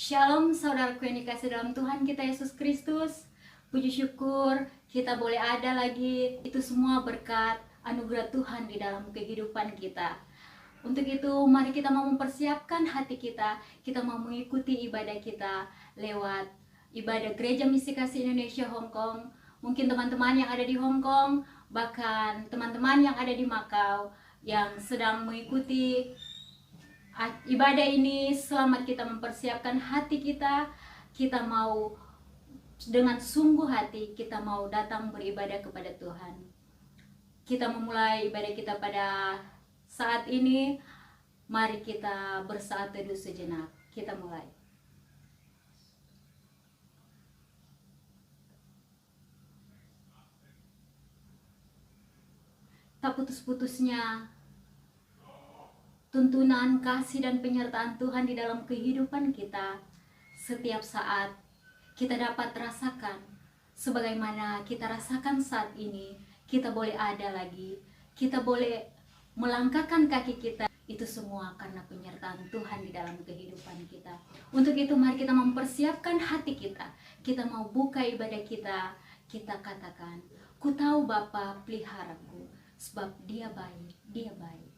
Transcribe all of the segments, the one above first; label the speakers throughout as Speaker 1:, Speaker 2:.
Speaker 1: Shalom saudaraku yang dikasih dalam Tuhan kita Yesus Kristus. Puji syukur kita boleh ada lagi. Itu semua berkat anugerah Tuhan di dalam kehidupan kita. Untuk itu mari kita mau mempersiapkan hati kita. Kita mau mengikuti ibadah kita lewat ibadah Gereja Misi Kasih Indonesia Hong Kong. Mungkin teman-teman yang ada di Hong Kong, bahkan teman-teman yang ada di Makau yang sedang mengikuti ibadah ini. Selamat kita mempersiapkan hati kita. Kita mau dengan sungguh hati, kita mau datang beribadah kepada Tuhan. Kita memulai ibadah kita pada saat ini. Mari kita bersaat teduh sejenak. Kita mulai. Tak putus-putusnya tuntunan, kasih, dan penyertaan Tuhan di dalam kehidupan kita. Setiap saat kita dapat rasakan sebagaimana kita rasakan saat ini. Kita boleh ada lagi, kita boleh melangkahkan kaki kita. Itu semua karena penyertaan Tuhan di dalam kehidupan kita. Untuk itu mari kita mempersiapkan hati kita. Kita mau buka ibadah kita. Kita katakan, ku tahu Bapa peliharaku, sebab dia baik, dia baik.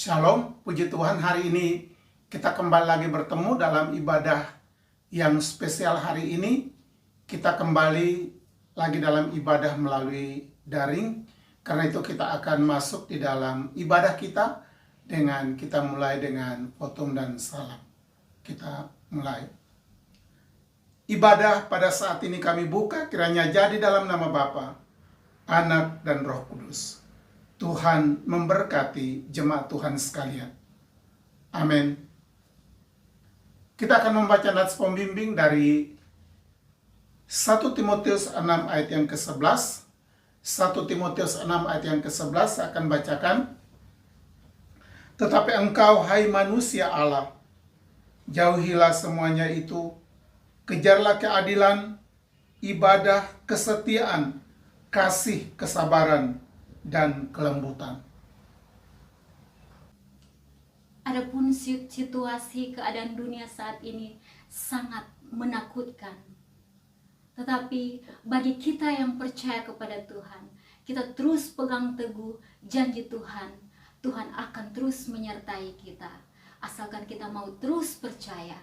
Speaker 2: Shalom, puji Tuhan, hari ini kita kembali lagi bertemu dalam ibadah yang spesial hari ini. Kita kembali lagi dalam ibadah melalui daring. Karena itu kita akan masuk di dalam ibadah kita dengan kita mulai dengan potong dan salam. Kita mulai. Ibadah pada saat ini kami buka, kiranya jadi dalam nama Bapa Anak, dan Roh Kudus. Tuhan memberkati jemaat Tuhan sekalian. Amin. Kita akan membaca nats pembimbing dari 1 Timotius 6 ayat yang ke-11. 1 Timotius 6 ayat yang ke-11 saya akan bacakan. Tetapi engkau, hai manusia Allah, jauhilah semuanya itu, kejarlah keadilan, ibadah, kesetiaan, kasih, kesabaran, dan kelembutan.
Speaker 1: Adapun situasi keadaan dunia saat ini sangat menakutkan. Tetapi bagi kita yang percaya kepada Tuhan, kita terus pegang teguh janji Tuhan. Tuhan akan terus menyertai kita. Asalkan kita mau terus percaya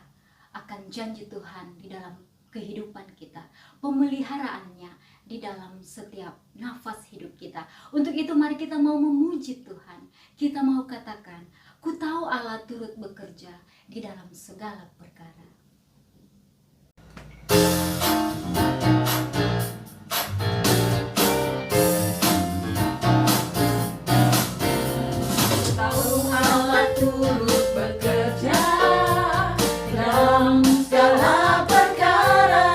Speaker 1: akan janji Tuhan di dalam kehidupan kita. Pemeliharaannya di dalam setiap nafas hidup kita. Untuk itu mari kita mau memuji Tuhan. Kita mau katakan, ku tahu Allah turut bekerja di dalam segala perkara.
Speaker 3: Tahu Allah turut bekerja dalam segala perkara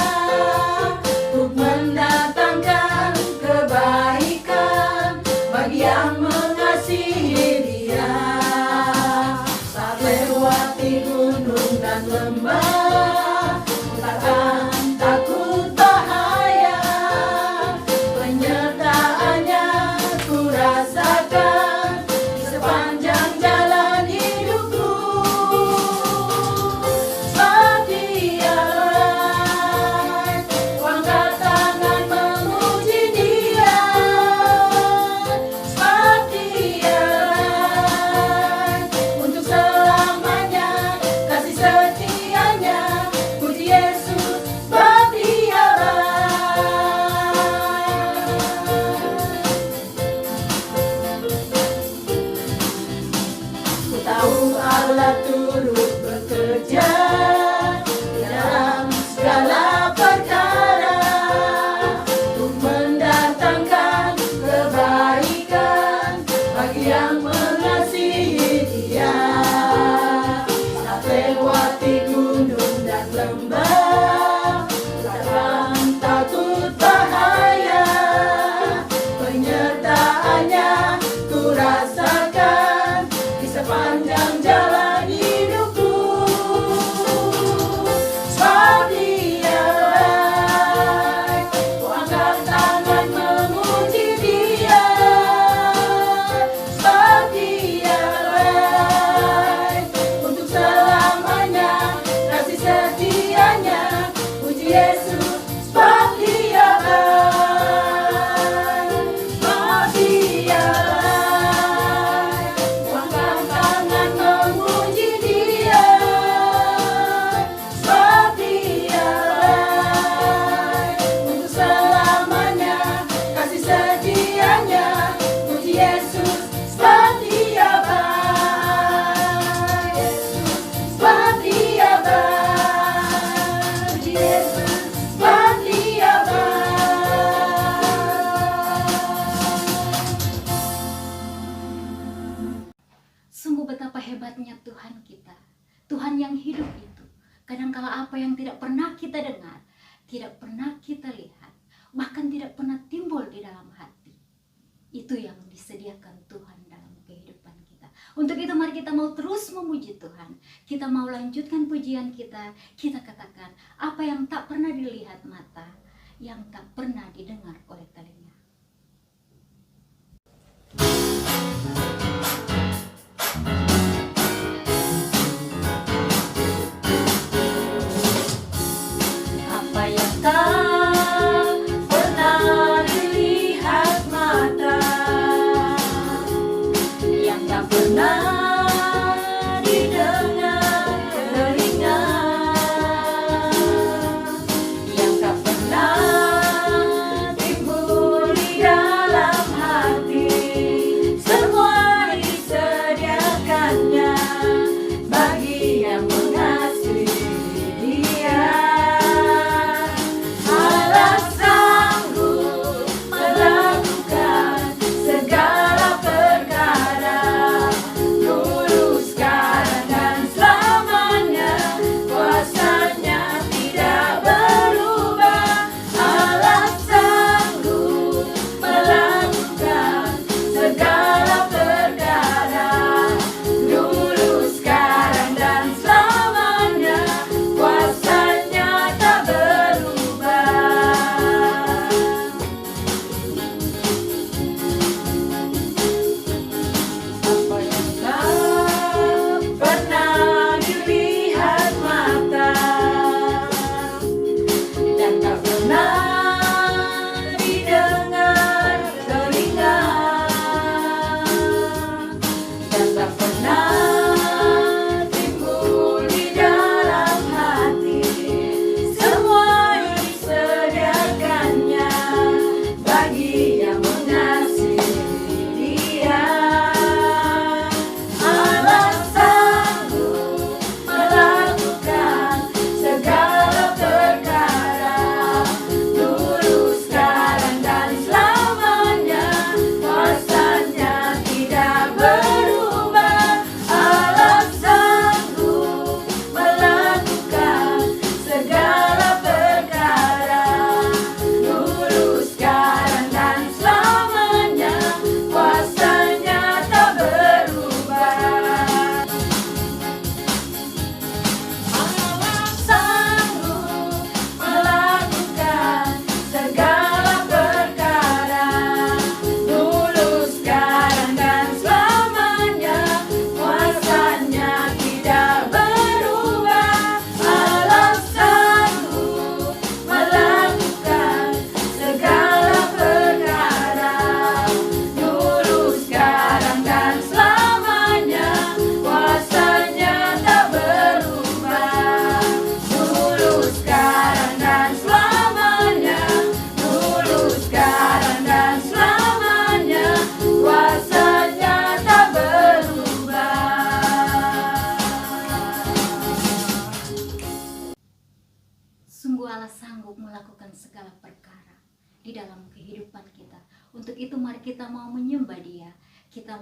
Speaker 3: untuk mendatangkan kebaikan bagi yang mengasihi Dia. Saat lewati gunung dan lembah, takkan takut bahaya. Penyertaannya ku rasakan di sepanjang jalan hidupku. Sebab Dialah ku angkat tangan memuji Dia. Sebab Dialah untuk selamanya kasih setianya. Puji Yesus, sebab Dialah. Ku tahu Allah turut bekerja dalam segala perkara untuk mendatangkan kebaikan bagi yang mengasihi Dia. Saat lewati gunung dan lembah, takkan takut bahaya. Penyertaannya ku rasakan di sepanjang jalan hidupku. Sebab Dialah ku angkat tangan memuji Dia. Sebab Dialah untuk selamanya kasih setianya. Puji Yesus, sebab Dialah. Sebab Dialah ku angkat tangan memuji Dia. Sebab Dialah untuk selamanya kasih setianya. Puji Yesus, sebab Dialah. Yesus, sebab Dialah. Puji Yesus, sebab Dialah.
Speaker 1: Sungguh betapa hebatnya Tuhan kita. Tuhan yang hidup itu. Kadangkala apa yang tidak pernah kita dengar, tidak pernah kita lihat, bahkan tidak pernah timbul di dalam hati. Itu yang disediakan Tuhan dalam kehidupan kita. Untuk itu mari kita mau terus memuji Tuhan. Kita mau lanjutkan pujian kita. Kita katakan apa yang tak pernah dilihat mata, yang tak pernah didengar oleh telinga.
Speaker 3: Apa yang tak pernah dilihat mata, yang tak pernah didengar telinga, yang tak pernah timbul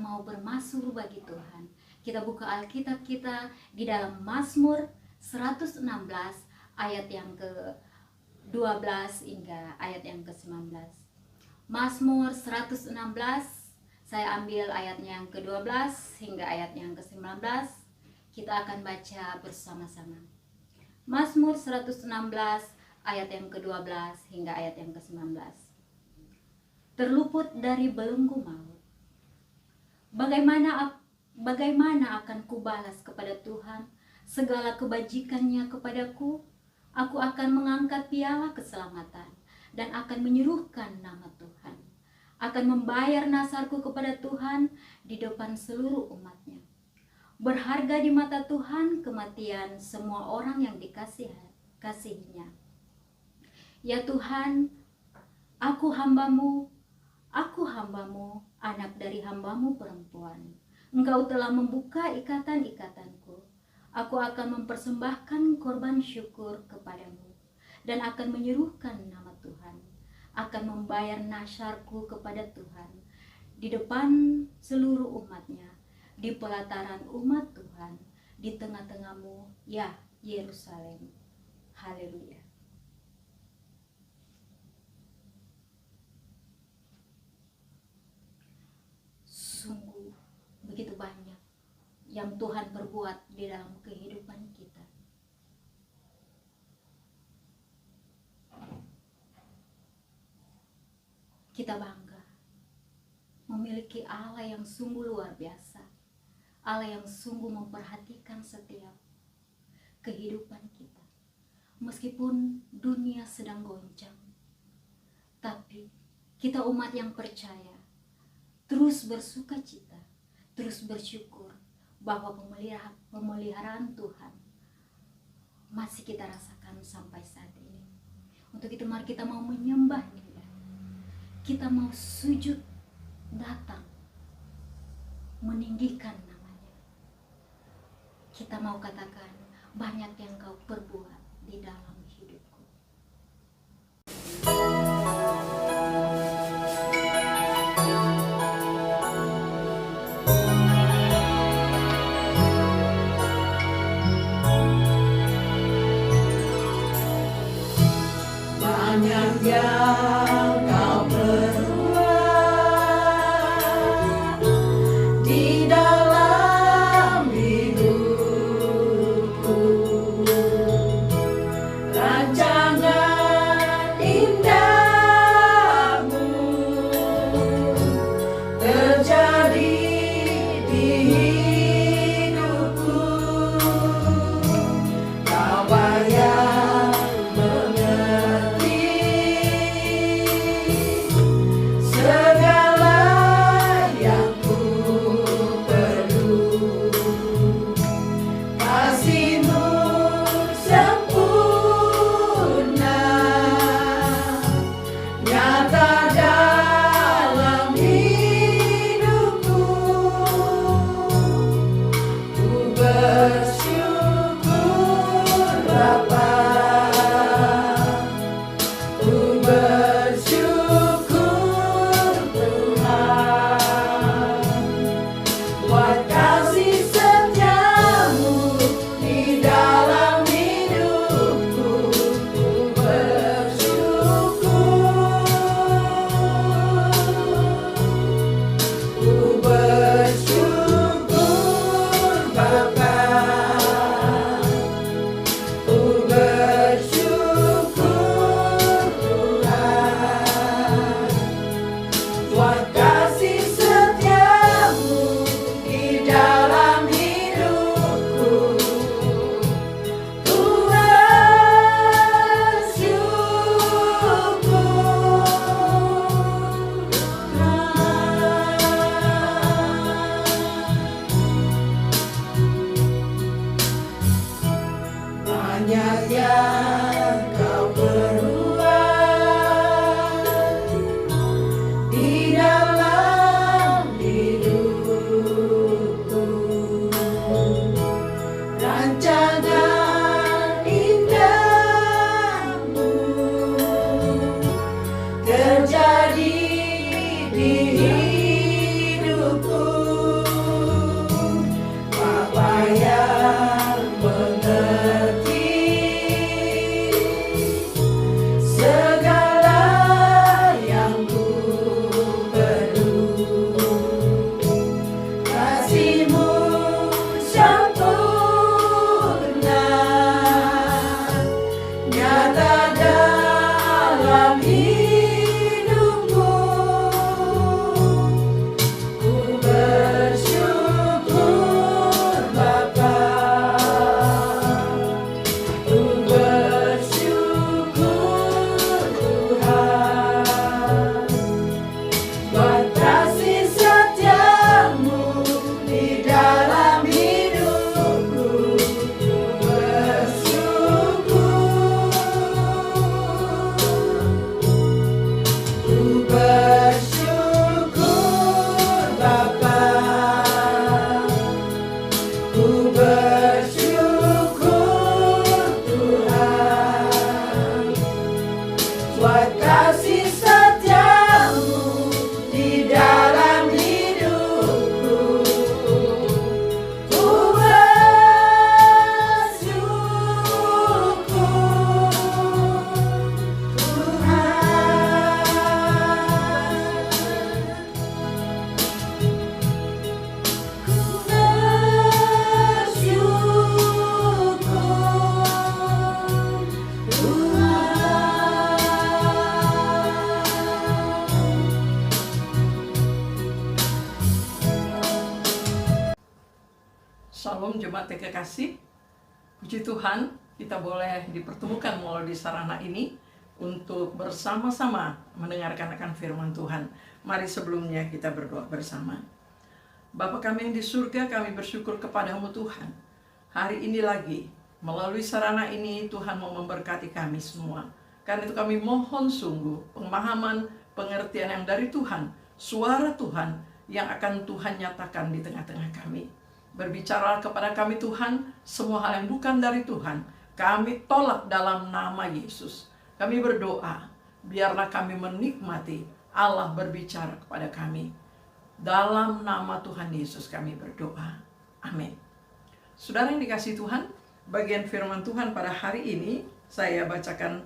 Speaker 1: mau bermasmur bagi Tuhan. Kita buka Alkitab kita di dalam Mazmur 116 ayat yang ke-12 hingga ayat yang ke-19. Mazmur 116, saya ambil ayatnya yang ke-12 hingga ayat yang ke-19. Kita akan baca bersama-sama. Mazmur 116 ayat yang ke-12 hingga ayat yang ke-19. Terluput dari belenggu maut. Bagaimana akan kubalas kepada Tuhan segala kebajikannya kepadaku? Aku akan mengangkat piala keselamatan dan akan menyuruhkan nama Tuhan. Akan membayar nasarku kepada Tuhan di depan seluruh umatnya. Berharga di mata Tuhan kematian semua orang yang dikasihinya. Ya Tuhan, aku hambamu, anak dari hambamu perempuan. Engkau telah membuka ikatan-ikatanku. Aku akan mempersembahkan korban syukur kepadamu dan akan menyuruhkan nama Tuhan. Akan membayar nasyarku kepada Tuhan di depan seluruh umatnya, di pelataran umat Tuhan, di tengah-tengahmu, ya Yerusalem. Haleluya. Sungguh begitu banyak yang Tuhan perbuat di dalam kehidupan kita. Kita bangga memiliki Allah yang sungguh luar biasa, Allah yang sungguh memperhatikan setiap kehidupan kita. Meskipun dunia sedang goncang, tapi kita umat yang percaya terus bersuka cita, terus bersyukur bahwa pemeliharaan Tuhan masih kita rasakan sampai saat ini. Untuk itu mari kita mau menyembah Dia. Kita mau sujud, datang, meninggikan namanya. Kita mau katakan, banyak yang Kau perbuat di dalam hidupku.
Speaker 3: Banyak yang Kau perbuat di dalam hidupku.
Speaker 4: Shalom jemaat yang kekasih. Puji Tuhan, kita boleh dipertemukan melalui sarana ini untuk bersama-sama mendengarkan akan firman Tuhan. Mari sebelumnya kita berdoa bersama. Bapa kami yang di surga, kami bersyukur kepadamu Tuhan. Hari ini lagi, melalui sarana ini Tuhan mau memberkati kami semua. Karena itu kami mohon sungguh pemahaman, pengertian yang dari Tuhan, suara Tuhan yang akan Tuhan nyatakan di tengah-tengah kami. Berbicara kepada kami Tuhan, semua hal yang bukan dari Tuhan, kami tolak dalam nama Yesus. Kami berdoa, biarlah kami menikmati Allah berbicara kepada kami. Dalam nama Tuhan Yesus kami berdoa. Amin. Saudara yang dikasihi Tuhan, bagian firman Tuhan pada hari ini, saya bacakan,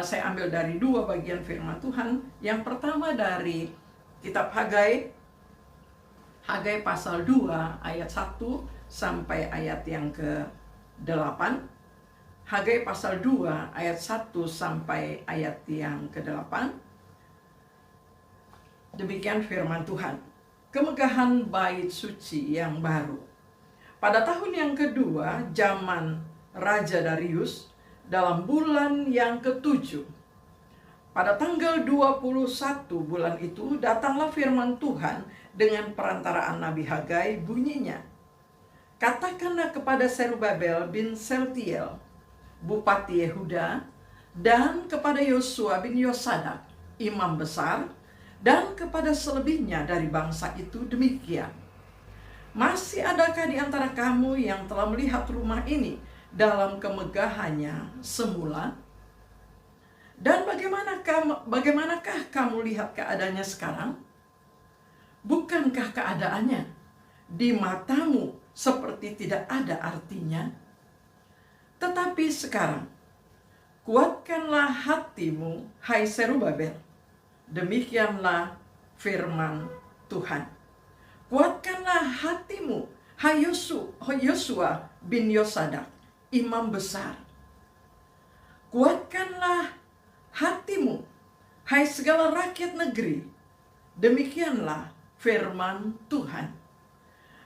Speaker 4: saya ambil dari dua bagian firman Tuhan. Yang pertama dari kitab Hagai, Hagai pasal 2 ayat 1 sampai ayat yang ke-8. Hagai pasal 2 ayat 1 sampai ayat yang ke-8. Demikian firman Tuhan. Kemegahan bait suci yang baru. Pada tahun yang kedua zaman Raja Darius, dalam bulan yang ke-7, pada tanggal 21 bulan itu, datanglah firman Tuhan dengan perantaraan Nabi Hagai, bunyinya, katakanlah kepada Zerubabel bin Seltiel, Bupati Yehuda, dan kepada Yosua bin Yosadak, imam besar, dan kepada selebihnya dari bangsa itu demikian. Masih adakah di antara kamu yang telah melihat rumah ini dalam kemegahannya semula? Dan bagaimanakah kamu lihat keadaannya sekarang? Bukankah keadaannya di matamu seperti tidak ada artinya? Tetapi sekarang, kuatkanlah hatimu, hai Zerubabel. Demikianlah firman Tuhan. Kuatkanlah hatimu, hai Yosua bin Yosadak, imam besar. Kuatkanlah hatimu, hai segala rakyat negeri. Demikianlah firman Tuhan.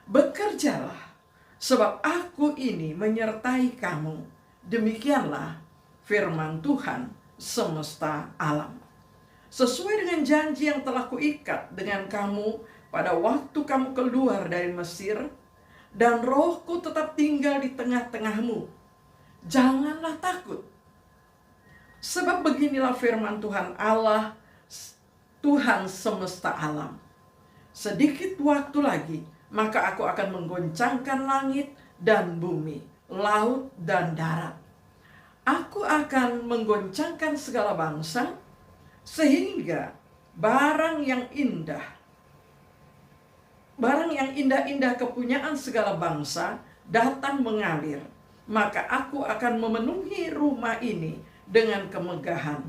Speaker 4: Bekerjalah, sebab aku ini menyertai kamu. Demikianlah firman Tuhan semesta alam. Sesuai dengan janji yang telah kuikat dengan kamu pada waktu kamu keluar dari Mesir, dan rohku tetap tinggal di tengah-tengahmu. Janganlah takut. Sebab beginilah firman Tuhan Allah, Tuhan semesta alam. Sedikit waktu lagi, maka aku akan menggoncangkan langit dan bumi, laut dan darat. Aku akan menggoncangkan segala bangsa, sehingga barang yang indah-indah kepunyaan segala bangsa datang mengalir. Maka aku akan memenuhi rumah ini dengan kemegahan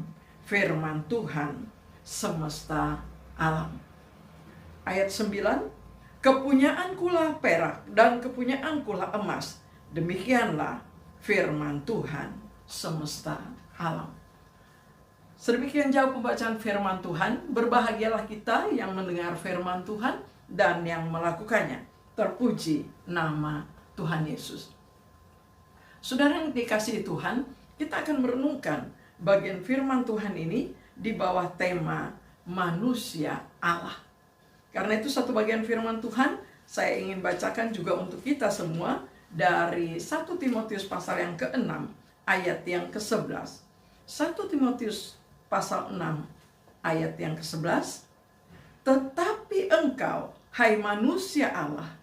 Speaker 4: firman Tuhan semesta alam. Ayat 9, kepunyaankulah perak dan kepunyaankulah emas. Demikianlah firman Tuhan semesta alam. Sedemikian jauh pembacaan firman Tuhan. Berbahagialah kita yang mendengar firman Tuhan dan yang melakukannya. Terpuji nama Tuhan Yesus. Saudara yang dikasihi Tuhan, kita akan merenungkan bagian firman Tuhan ini di bawah tema manusia Allah. Karena itu satu bagian firman Tuhan saya ingin bacakan juga untuk kita semua dari 1 Timotius pasal yang ke-6 ayat yang ke-11. 1 Timotius pasal 6 ayat yang ke-11. Tetapi engkau, hai manusia Allah,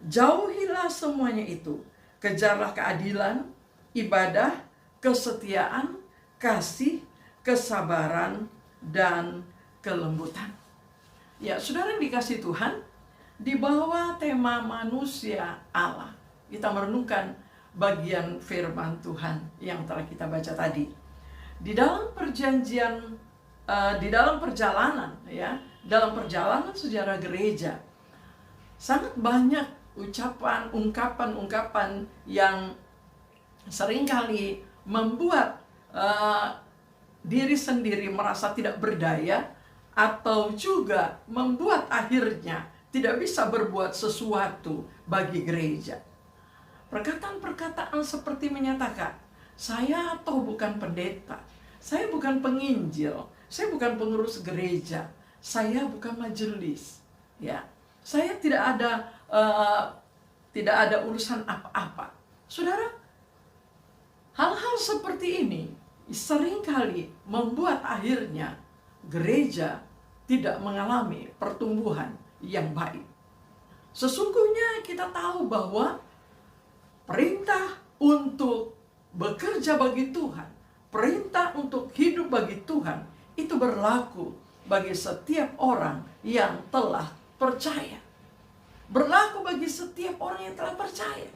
Speaker 4: jauhilah semuanya itu. Kejarlah keadilan, ibadah, kesetiaan, kasih, kesabaran, dan kelembutan. Ya, saudara yang dikasihi Tuhan, di bawah tema manusia Allah, kita merenungkan bagian firman Tuhan yang telah kita baca tadi. Di dalam perjalanan sejarah gereja, sangat banyak ungkapan-ungkapan yang seringkali membuat diri sendiri merasa tidak berdaya, atau juga membuat akhirnya tidak bisa berbuat sesuatu bagi gereja. Perkataan-perkataan seperti menyatakan, saya toh bukan pendeta, saya bukan penginjil, saya bukan pengurus gereja, saya bukan majelis, ya, saya tidak ada urusan apa-apa. Saudara, hal-hal seperti ini seringkali membuat akhirnya gereja tidak mengalami pertumbuhan yang baik. Sesungguhnya kita tahu bahwa perintah untuk bekerja bagi Tuhan, perintah untuk hidup bagi Tuhan, itu berlaku bagi setiap orang yang telah percaya. Berlaku bagi setiap orang yang telah percaya,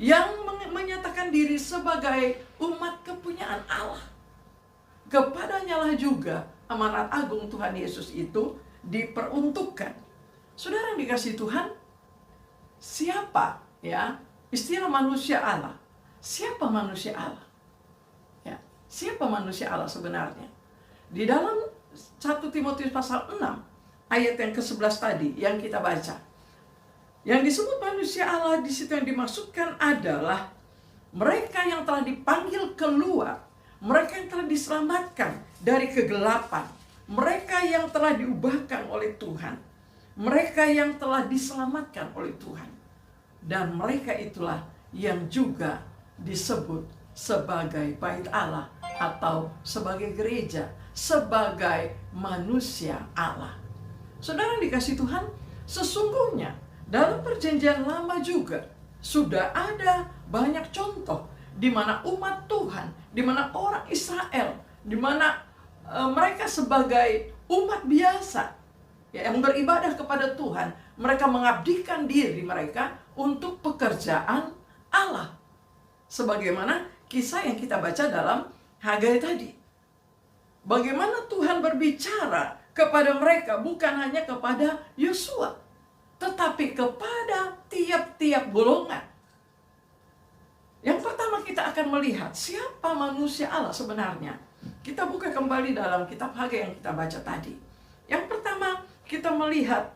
Speaker 4: yang menyatakan diri sebagai umat kepunyaan Allah. Kepadanya lah juga amanat agung Tuhan Yesus itu diperuntukkan. Saudara yang dikasihi Tuhan, siapa, ya, istilah manusia Allah? Siapa manusia Allah? Ya, siapa manusia Allah sebenarnya? Di dalam 1 Timotius pasal 6 ayat yang ke-11 tadi yang kita baca, yang disebut manusia Allah di situ yang dimaksudkan adalah mereka yang telah dipanggil keluar, mereka yang telah diselamatkan dari kegelapan, mereka yang telah diubahkan oleh Tuhan, mereka yang telah diselamatkan oleh Tuhan. Dan mereka itulah yang juga disebut sebagai bait Allah atau sebagai gereja, sebagai manusia Allah. Saudara yang dikasihi Tuhan, sesungguhnya dalam perjanjian lama juga sudah ada banyak contoh di mana umat Tuhan, di mana orang Israel, di mana mereka sebagai umat biasa, ya, yang beribadah kepada Tuhan, mereka mengabdikan diri mereka untuk pekerjaan Allah. Sebagaimana kisah yang kita baca dalam Hagai tadi. Bagaimana Tuhan berbicara kepada mereka, bukan hanya kepada Yosua, tetapi kepada tiap-tiap golongan. Yang pertama kita akan melihat siapa manusia Allah sebenarnya. Kita buka kembali dalam kitab Hagai yang kita baca tadi. Yang pertama kita melihat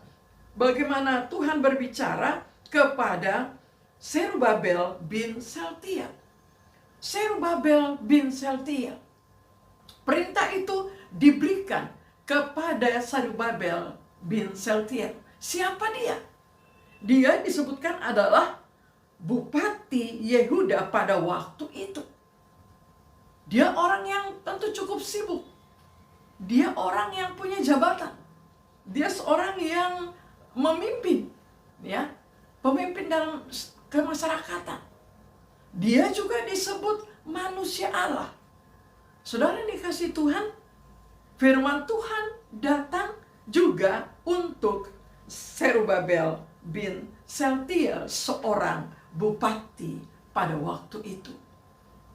Speaker 4: bagaimana Tuhan berbicara kepada Zerubabel bin Sealtiel. Zerubabel bin Sealtiel. Perintah itu diberikan kepada Zerubabel bin Sealtiel. Siapa dia? Dia disebutkan adalah Bupati Yehuda pada waktu itu. Dia orang yang tentu cukup sibuk. Dia orang yang punya jabatan. Dia seorang yang memimpin, ya, pemimpin dalam kemasyarakatan. Dia juga disebut manusia Allah. Saudara yang dikasihi Tuhan, firman Tuhan datang juga untuk Zerubabel bin Sealtiel, seorang bupati pada waktu itu.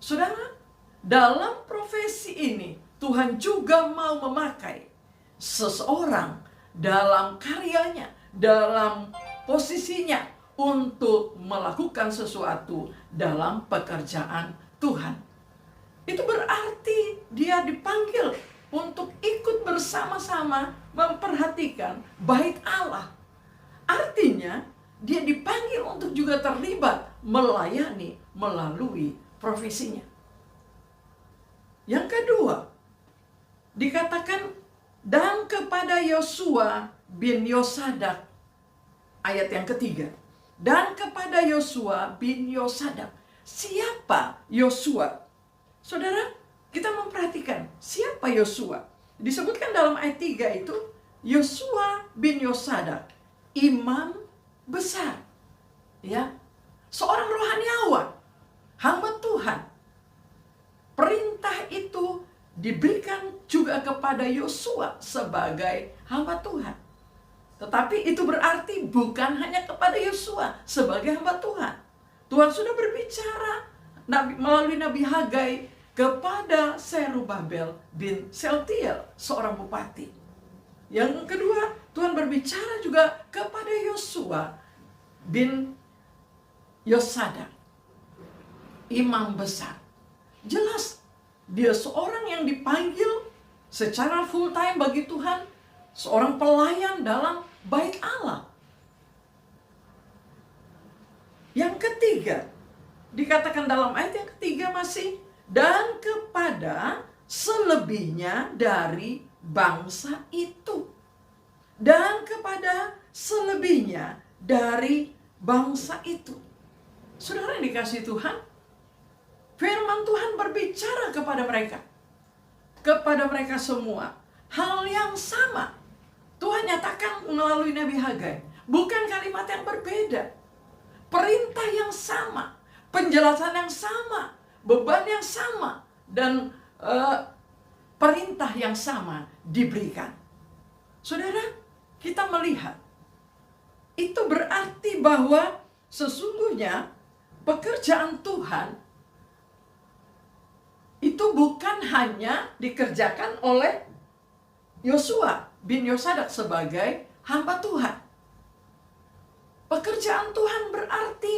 Speaker 4: Saudara, dalam profesi ini Tuhan juga mau memakai seseorang dalam karyanya, dalam posisinya untuk melakukan sesuatu dalam pekerjaan Tuhan. Itu berarti dia dipanggil untuk ikut bersama-sama memperhatikan bait Allah. Artinya dia dipanggil untuk juga terlibat melayani melalui profesinya. Yang kedua, dikatakan dan kepada Yosua bin Yosadak, ayat yang ketiga. Dan kepada Yosua bin Yosadak. Siapa Yosua? Saudara, kita memperhatikan siapa Yosua. Disebutkan dalam ayat 3 itu, Yosua bin Yosadak, imam besar, ya, seorang rohaniawan, hamba Tuhan. Perintah itu diberikan juga kepada Yosua sebagai hamba Tuhan. Tetapi itu berarti bukan hanya kepada Yosua sebagai hamba Tuhan. Tuhan sudah berbicara melalui Nabi Hagai kepada Zerubabel bin Sealtiel, seorang bupati. Yang kedua, Tuhan berbicara juga kepada Yosua bin Yosadak, imam besar. Jelas, dia seorang yang dipanggil secara full time bagi Tuhan, seorang pelayan dalam bait Allah. Yang ketiga, dikatakan dalam ayat yang ketiga masih, dan kepada selebihnya dari bangsa itu. Dan kepada selebihnya dari bangsa itu. Saudara yang dikasihi Tuhan, firman Tuhan berbicara kepada mereka. Kepada mereka semua. Hal yang sama. Tuhan nyatakan melalui Nabi Hagai. Bukan kalimat yang berbeda. Perintah yang sama. Penjelasan yang sama. Beban yang sama. Dan perintah yang sama diberikan. Saudara, kita melihat. Itu berarti bahwa sesungguhnya pekerjaan Tuhan itu bukan hanya dikerjakan oleh Yosua bin Yosadak sebagai hamba Tuhan. Pekerjaan Tuhan berarti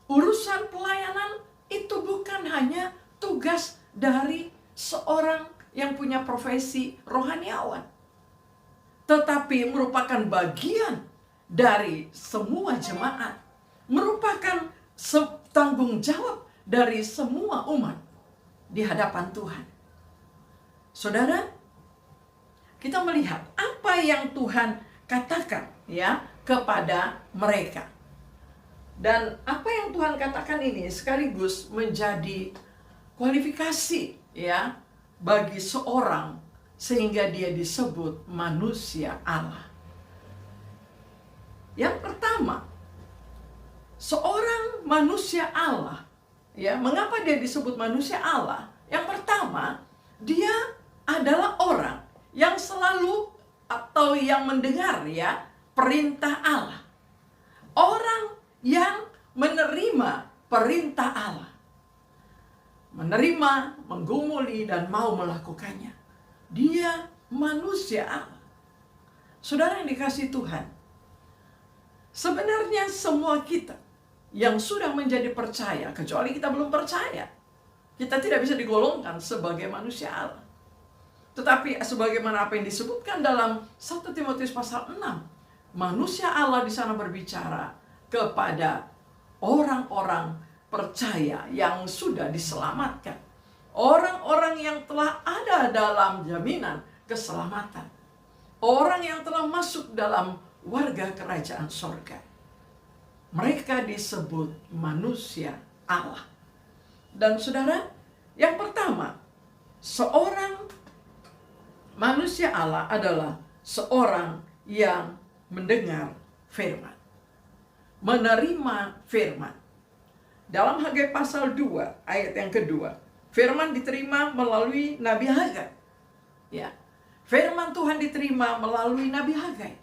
Speaker 4: urusan pelayanan itu bukan hanya tugas dari seorang yang punya profesi rohaniawan, tetapi merupakan bagian dari semua jemaat, merupakan tanggung jawab dari semua umat di hadapan Tuhan. Saudara, kita melihat apa yang Tuhan katakan ya kepada mereka. Dan apa yang Tuhan katakan ini sekaligus menjadi kualifikasi ya bagi seorang sehingga dia disebut manusia Allah. Yang pertama, seorang manusia Allah, ya, mengapa dia disebut manusia Allah? Yang pertama, dia adalah orang yang selalu atau yang mendengar ya perintah Allah. Orang yang menerima perintah Allah. Menerima, menggumuli dan mau melakukannya. Dia manusia Allah. Saudara yang dikasihi Tuhan, sebenarnya semua kita yang sudah menjadi percaya, kecuali kita belum percaya, kita tidak bisa digolongkan sebagai manusia Allah. Tetapi sebagaimana apa yang disebutkan dalam 1 Timotius pasal 6, manusia Allah di sana berbicara kepada orang-orang percaya yang sudah diselamatkan. Orang-orang yang telah ada dalam jaminan keselamatan. Orang yang telah masuk dalam warga kerajaan sorga. Mereka disebut manusia Allah. Dan saudara, yang pertama, seorang manusia Allah adalah seorang yang mendengar firman. Menerima firman. Dalam Hagai pasal 2, ayat yang kedua, firman diterima melalui Nabi Hagai. Ya. Firman Tuhan diterima melalui Nabi Hagai.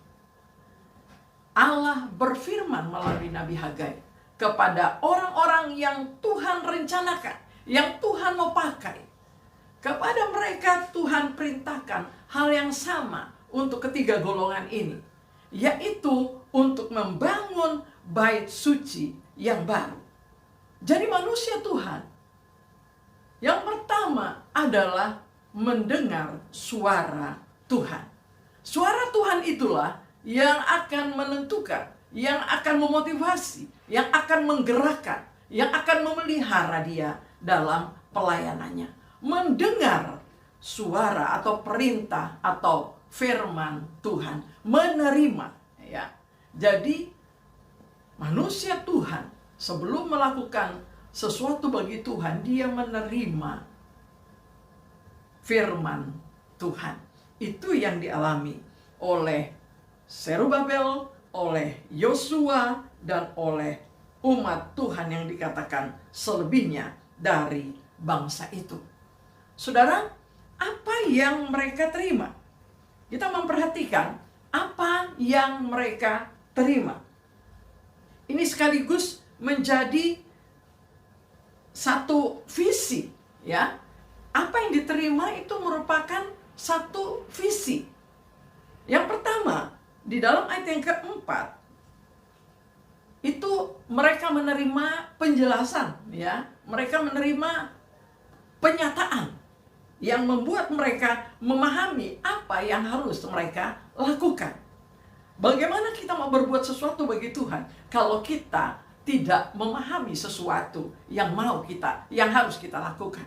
Speaker 4: Allah berfirman melalui Nabi Hagai kepada orang-orang yang Tuhan rencanakan, yang Tuhan mau pakai. Kepada mereka Tuhan perintahkan hal yang sama untuk ketiga golongan ini, yaitu untuk membangun bait suci yang baru. Jadi manusia Tuhan yang pertama adalah mendengar suara Tuhan. Suara Tuhan itulah yang akan menentukan, yang akan memotivasi, yang akan menggerakkan, yang akan memelihara dia dalam pelayanannya. Mendengar suara atau perintah atau firman Tuhan, menerima ya. Jadi manusia Tuhan sebelum melakukan sesuatu bagi Tuhan, dia menerima firman Tuhan. Itu yang dialami oleh Zerubabel, oleh Yosua, dan oleh umat Tuhan yang dikatakan selebihnya dari bangsa itu. Saudara, apa yang mereka terima? Kita memperhatikan apa yang mereka terima. Ini sekaligus menjadi satu visi, ya. Apa yang diterima itu merupakan satu visi. Yang pertama, di dalam ayat yang keempat, itu mereka menerima penjelasan, ya. Mereka menerima penyataan yang membuat mereka memahami apa yang harus mereka lakukan. Bagaimana kita mau berbuat sesuatu bagi Tuhan kalau kita tidak memahami sesuatu yang harus kita lakukan.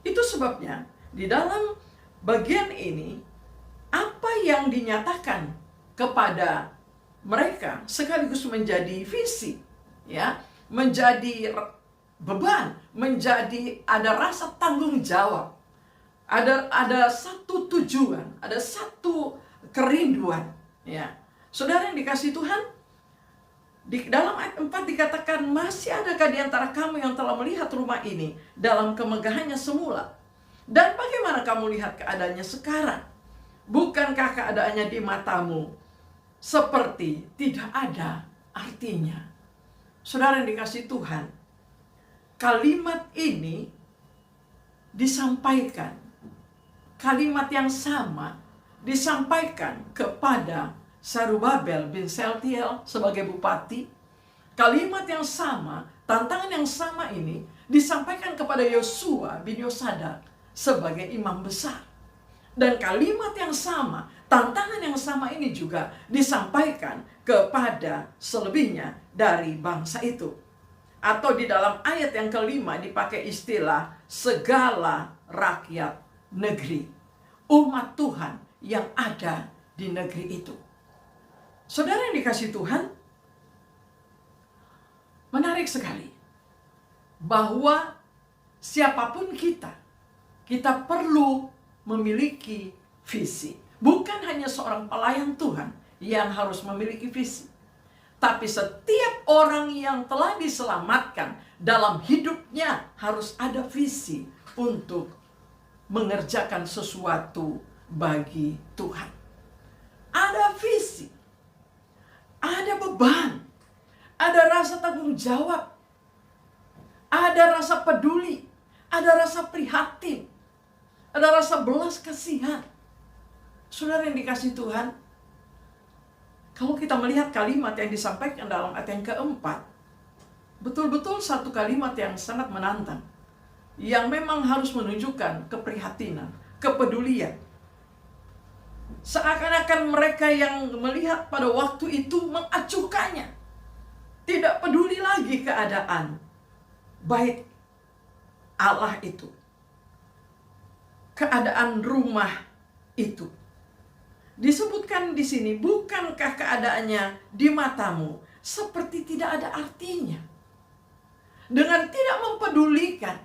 Speaker 4: Itu sebabnya di dalam bagian ini, apa yang dinyatakan kepada mereka sekaligus menjadi visi, ya, menjadi beban, menjadi ada rasa tanggung jawab, ada satu tujuan, ada satu kerinduan, ya. Saudara yang dikasihi Tuhan, di dalam ayat 4 dikatakan, masih adakah di antara kamu yang telah melihat rumah ini dalam kemegahannya semula? Dan bagaimana kamu lihat keadaannya sekarang? Bukankah keadaannya di matamu seperti tidak ada artinya? Saudara yang dikasihi Tuhan, kalimat ini disampaikan, kalimat yang sama disampaikan kepada Zerubabel bin Shealtiel sebagai bupati. Kalimat yang sama, tantangan yang sama ini disampaikan kepada Yosua bin Yosadak sebagai imam besar. Dan kalimat yang sama, tantangan yang sama ini juga disampaikan kepada selebihnya dari bangsa itu. Atau di dalam ayat yang kelima dipakai istilah segala rakyat negeri, umat Tuhan yang ada di negeri itu. Saudara yang dikasihi Tuhan, menarik sekali bahwa siapapun kita perlu memiliki visi. Bukan hanya seorang pelayan Tuhan yang harus memiliki visi, tapi setiap orang yang telah diselamatkan dalam hidupnya harus ada visi untuk mengerjakan sesuatu bagi Tuhan. Ada visi, ada beban, ada rasa tanggung jawab, ada rasa peduli, ada rasa prihatin, ada rasa belas kasihan. Saudara yang dikasihi Tuhan, kalau kita melihat kalimat yang disampaikan dalam ayat yang keempat, betul-betul satu kalimat yang sangat menantang, yang memang harus menunjukkan keprihatinan, kepedulian. Seakan-akan mereka yang melihat pada waktu itu mengacuhkannya, tidak peduli lagi keadaan bait Allah itu, keadaan rumah itu. Disebutkan di sini, bukankah keadaannya di matamu seperti tidak ada artinya? Dengan tidak mempedulikan,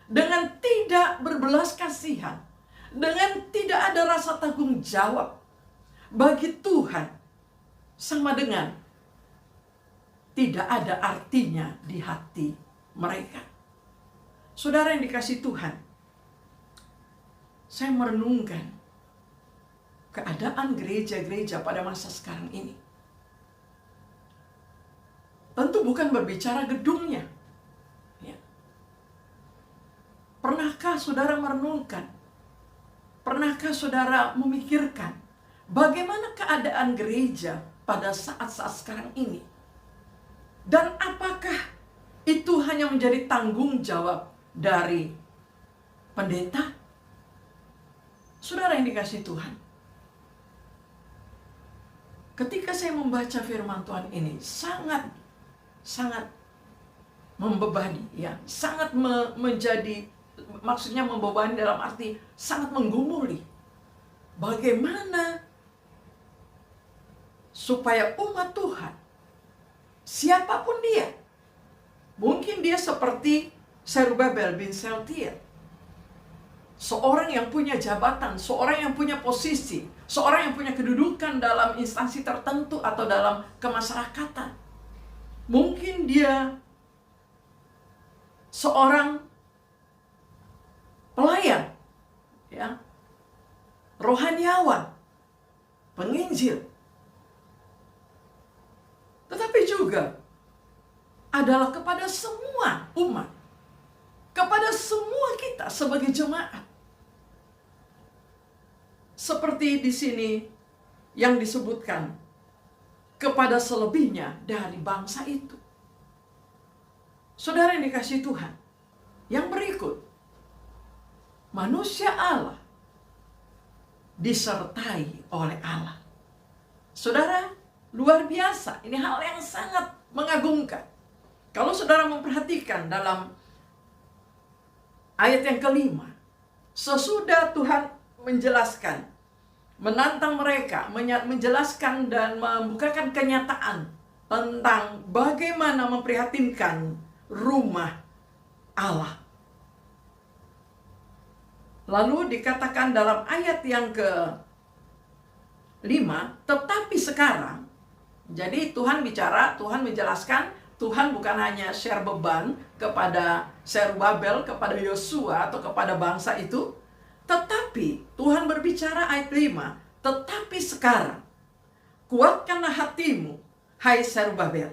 Speaker 4: dengan tidak berbelas kasihan, dengan tidak ada rasa tanggung jawab bagi Tuhan, sama dengan tidak ada artinya di hati mereka. Saudara yang dikasihi Tuhan, saya merenungkan keadaan gereja-gereja pada masa sekarang ini. Tentu bukan berbicara gedungnya, ya. Pernahkah saudara merenungkan? Pernahkah saudara memikirkan bagaimana keadaan gereja pada saat-saat sekarang ini? Dan apakah itu hanya menjadi tanggung jawab dari pendeta? Saudara yang dikasihi Tuhan, ketika saya membaca firman Tuhan ini, sangat membebani, ya, sangat menjadi, maksudnya membebani dalam arti sangat menggumuli. Bagaimana supaya umat Tuhan, siapapun dia, mungkin dia seperti Zerubabel bin Shealtiel, seorang yang punya jabatan, seorang yang punya posisi, seorang yang punya kedudukan dalam instansi tertentu atau dalam kemasyarakatan. Mungkin dia seorang pelayan, ya, rohaniawan, penginjil. Tetapi juga adalah kepada semua umat, kepada semua kita sebagai jemaat. Seperti di sini yang disebutkan, kepada selebihnya dari bangsa itu. Saudara yang dikasihi Tuhan, yang berikut, manusia Allah disertai oleh Allah. Saudara, luar biasa, ini hal yang sangat mengagumkan. Kalau saudara memperhatikan dalam ayat yang kelima, sesudah Tuhan menjelaskan, menantang mereka, menjelaskan dan membukakan kenyataan tentang bagaimana memprihatinkan rumah Allah. Lalu dikatakan dalam ayat yang ke-5, tetapi sekarang, jadi Tuhan bicara, Tuhan menjelaskan, Tuhan bukan hanya share beban kepada Zerubabel, kepada Yosua atau kepada bangsa itu, tetapi Tuhan berbicara ayat 5, tetapi sekarang kuatkanlah hatimu, hai Zerubabel,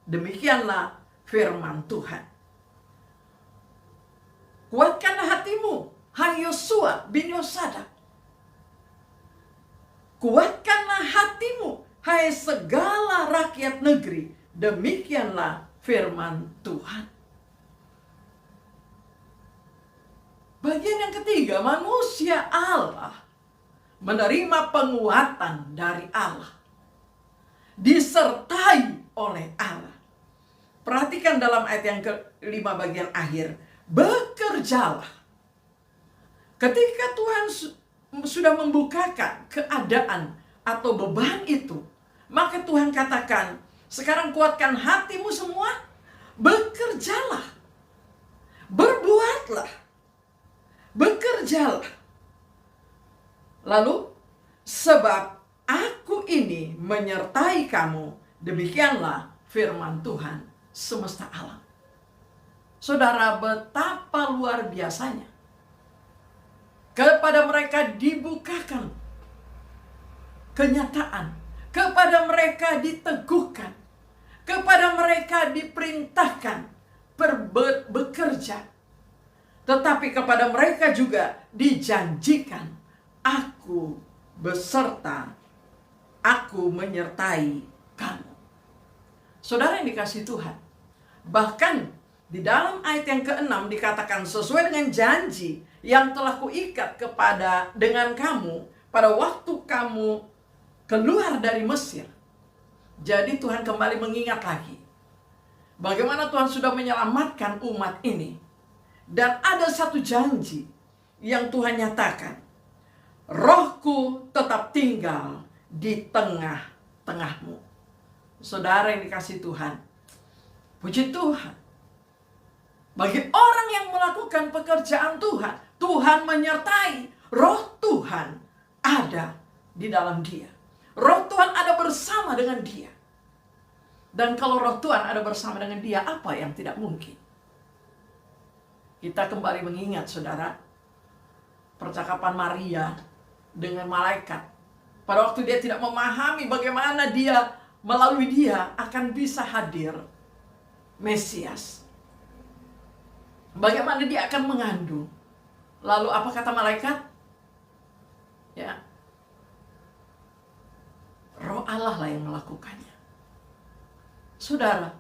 Speaker 4: demikianlah firman Tuhan. Kuatkanlah hatimu, hai Yosua bin Yosadak. Kuatkanlah hatimu, hai segala rakyat negeri, demikianlah firman Tuhan. Bagian yang ketiga, manusia Allah menerima penguatan dari Allah, disertai oleh Allah. Perhatikan dalam ayat yang ke-5 bagian akhir, bekerjalah. Ketika Tuhan sudah membukakan keadaan atau beban itu, maka Tuhan katakan, sekarang kuatkan hatimu semua, bekerjalah, berbuatlah, bekerjalah. Lalu, sebab aku ini menyertai kamu, demikianlah firman Tuhan semesta alam. Saudara, betapa luar biasanya kepada mereka dibukakan kenyataan, kepada mereka diteguhkan, kepada mereka diperintahkan bekerja, tetapi kepada mereka juga dijanjikan, aku beserta, aku menyertai kamu. Saudara yang dikasihi Tuhan, bahkan di dalam ayat yang ke-6 dikatakan, sesuai dengan janji yang telah kuikat dengan kamu pada waktu kamu keluar dari Mesir. Jadi Tuhan kembali mengingat lagi bagaimana Tuhan sudah menyelamatkan umat ini. Dan ada satu janji yang Tuhan nyatakan, Rohku tetap tinggal di tengah-tengahmu. Saudara yang dikasihi Tuhan, puji Tuhan, bagi orang yang melakukan pekerjaan Tuhan, Tuhan menyertai. Roh Tuhan ada di dalam dia. Roh Tuhan ada bersama dengan dia. Dan kalau roh Tuhan ada bersama dengan dia, apa yang tidak mungkin? Kita kembali mengingat, saudara, percakapan Maria dengan malaikat. Pada waktu dia tidak memahami bagaimana dia, melalui dia akan bisa hadir Mesias. Bagaimana dia akan mengandung. Lalu apa kata malaikat? Ya, Roh Allah lah yang melakukannya. Saudara,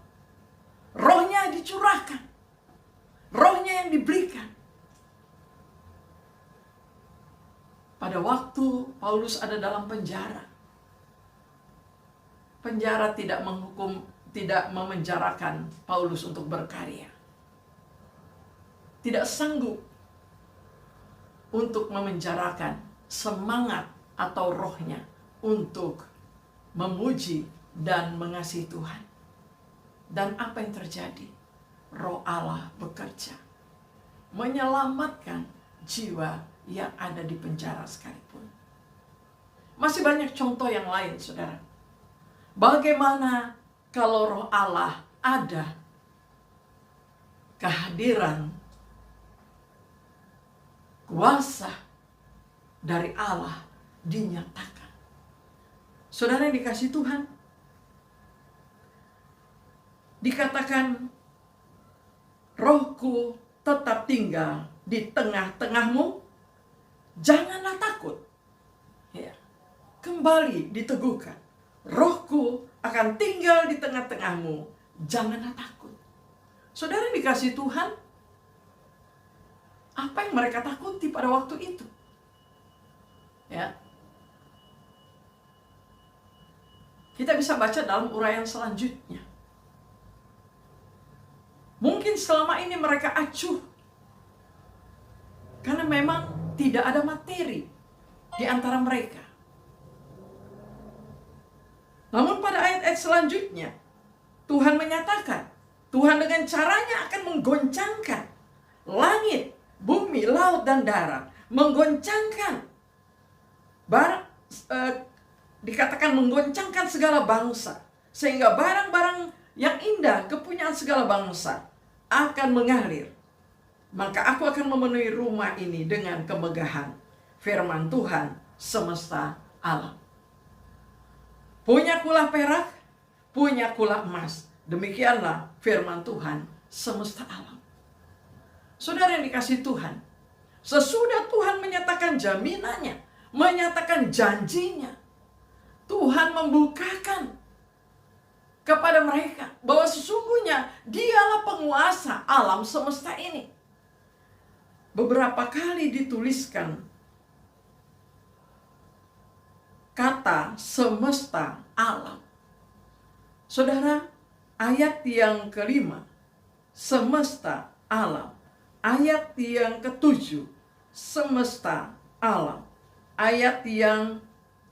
Speaker 4: rohnya dicurahkan, rohnya yang diberikan. Pada waktu Paulus ada dalam penjara, penjara tidak memenjarakan Paulus untuk berkarya. Tidak sanggup untuk memenjarakan semangat atau rohnya untuk memuji dan mengasihi Tuhan. Dan apa yang terjadi? Roh Allah bekerja, menyelamatkan jiwa yang ada di penjara sekalipun. Masih banyak contoh yang lain, saudara. Bagaimana kalau Roh Allah ada, kehadiran, kuasa dari Allah dinyatakan. Saudara yang dikasihi Tuhan, dikatakan, Rohku tetap tinggal di tengah-tengahmu, janganlah takut. Ya. Kembali diteguhkan, Rohku akan tinggal di tengah-tengahmu, janganlah takut. Saudara yang dikasihi Tuhan, apa yang mereka takuti pada waktu itu? Ya. Kita bisa baca dalam uraian selanjutnya. Mungkin selama ini mereka acuh karena memang tidak ada materi di antara mereka. Namun pada ayat-ayat selanjutnya, Tuhan menyatakan, Tuhan dengan caranya akan menggoncangkan langit, bumi, laut, dan darat. Menggoncangkan, dikatakan menggoncangkan segala bangsa. Sehingga barang-barang yang indah, kepunyaan segala bangsa akan mengalir. Maka aku akan memenuhi rumah ini dengan kemegahan firman Tuhan semesta alam. Punyakulah perak, punyakulah emas. Demikianlah firman Tuhan semesta alam. Saudara yang dikasihi Tuhan, sesudah Tuhan menyatakan jaminannya, menyatakan janjinya, Tuhan membukakan kepada mereka bahwa sesungguhnya Dialah penguasa alam semesta ini. Beberapa kali dituliskan kata semesta alam. Saudara, ayat yang kelima, semesta alam. Ayat yang ketujuh, semesta alam. Ayat yang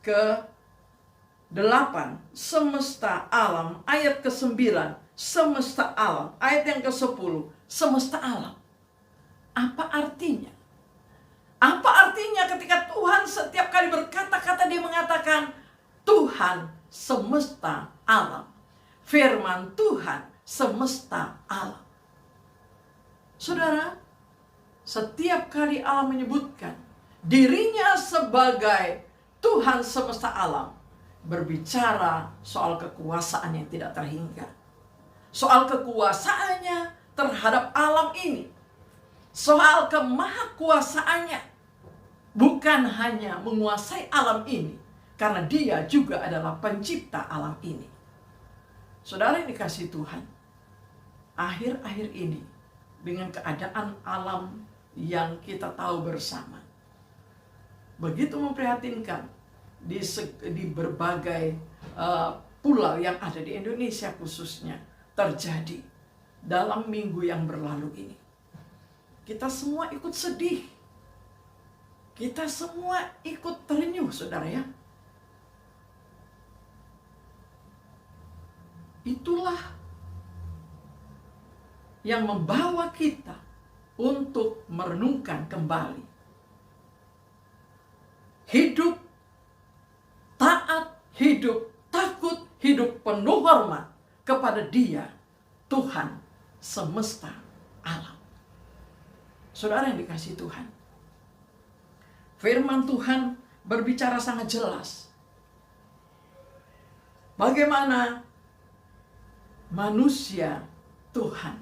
Speaker 4: ke-8, semesta alam. Ayat ke-9, semesta alam. Ayat yang ke-10, semesta alam. Apa artinya? Apa artinya ketika Tuhan setiap kali berkata-kata dia mengatakan Tuhan semesta alam. Firman Tuhan semesta alam. Saudara, setiap kali Allah menyebutkan dirinya sebagai Tuhan semesta alam, berbicara soal kekuasaan yang tidak terhingga. Soal kekuasaannya terhadap alam ini. Soal kemahakuasaannya. Bukan hanya menguasai alam ini, karena Dia juga adalah pencipta alam ini. Saudara yang dikasihi Tuhan, akhir-akhir ini dengan keadaan alam yang kita tahu bersama, begitu memprihatinkan di berbagai pulau yang ada di Indonesia khususnya terjadi dalam minggu yang berlalu ini. Kita semua ikut sedih, kita semua ikut terenyuh, saudara ya. Itulah yang membawa kita untuk merenungkan kembali. Hidup taat, hidup takut, hidup penuh hormat kepada Dia, Tuhan semesta alam. Saudara yang dikasihi Tuhan, firman Tuhan berbicara sangat jelas. Bagaimana manusia Tuhan,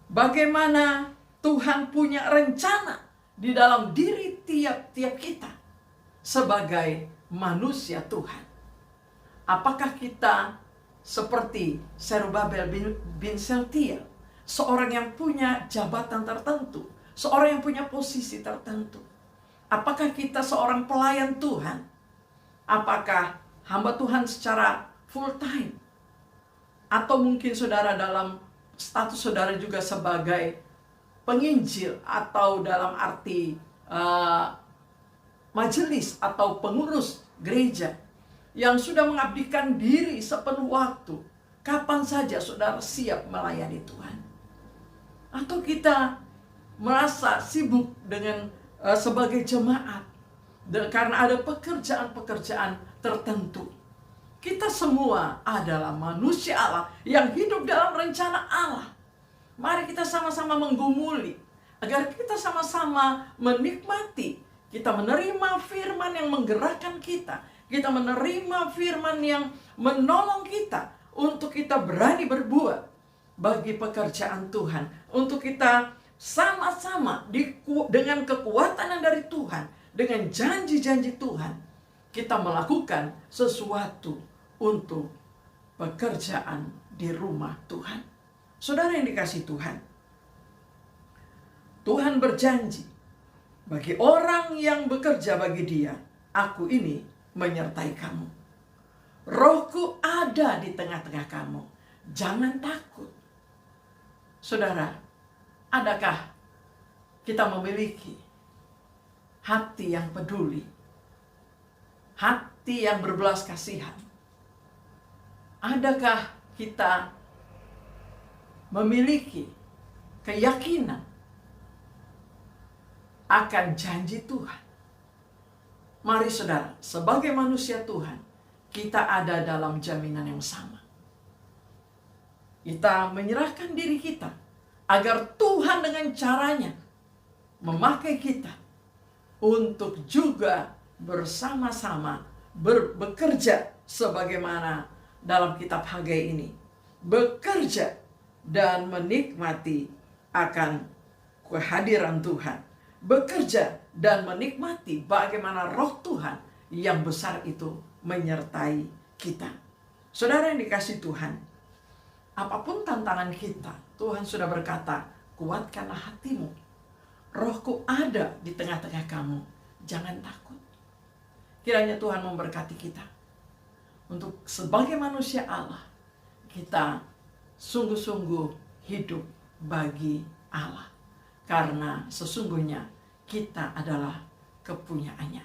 Speaker 4: bagaimana Tuhan punya rencana di dalam diri tiap-tiap kita sebagai manusia Tuhan. Apakah kita seperti Zerubabel bin Shealtiel, seorang yang punya jabatan tertentu, seorang yang punya posisi tertentu? Apakah kita seorang pelayan Tuhan? Apakah hamba Tuhan secara full time? Atau mungkin saudara dalam status saudara juga sebagai penginjil, atau dalam arti majelis atau pengurus gereja yang sudah mengabdikan diri sepenuh waktu. Kapan saja saudara siap melayani Tuhan? Atau kita merasa sibuk dengan sebagai jemaat karena ada pekerjaan-pekerjaan tertentu. Kita semua adalah manusia Allah yang hidup dalam rencana Allah. Mari kita sama-sama menggumuli agar kita sama-sama menikmati. Kita menerima firman yang menggerakkan kita. Kita menerima firman yang menolong kita untuk kita berani berbuat bagi pekerjaan Tuhan. Untuk kita sama-sama dengan kekuatan yang dari Tuhan, dengan janji-janji Tuhan, kita melakukan sesuatu untuk pekerjaan di rumah Tuhan. Saudara yang dikasihi Tuhan, Tuhan berjanji bagi orang yang bekerja bagi Dia, aku ini menyertai kamu. Rohku ada di tengah-tengah kamu. Jangan takut. Saudara, adakah kita memiliki hati yang peduli, hati yang berbelas kasihan? Adakah kita memiliki keyakinan akan janji Tuhan? Mari saudara, sebagai manusia Tuhan, kita ada dalam jaminan yang sama. Kita menyerahkan diri kita agar Tuhan dengan caranya memakai kita untuk juga bersama-sama bekerja sebagaimana dalam kitab Hagai ini. Bekerja dan menikmati akan kehadiran Tuhan. Bekerja dan menikmati bagaimana roh Tuhan yang besar itu menyertai kita. Saudara yang dikasihi Tuhan, apapun tantangan kita, Tuhan sudah berkata, kuatkanlah hatimu. Rohku ada di tengah-tengah kamu. Jangan takut. Kiranya Tuhan memberkati kita. Untuk sebagai manusia Allah, kita sungguh-sungguh hidup bagi Allah. Karena sesungguhnya kita adalah kepunyaannya.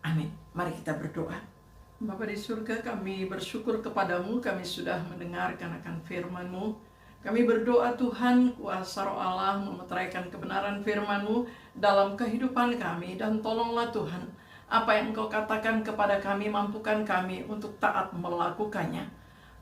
Speaker 4: Amin. Mari kita berdoa. Bapa di surga, kami bersyukur kepadamu, kami sudah mendengarkan akan firman-Mu. Kami berdoa Tuhan, kuasa roh Allah memeteraikan kebenaran firman-Mu dalam kehidupan kami. Dan tolonglah Tuhan, apa yang Engkau katakan kepada kami, mampukan kami untuk taat melakukannya.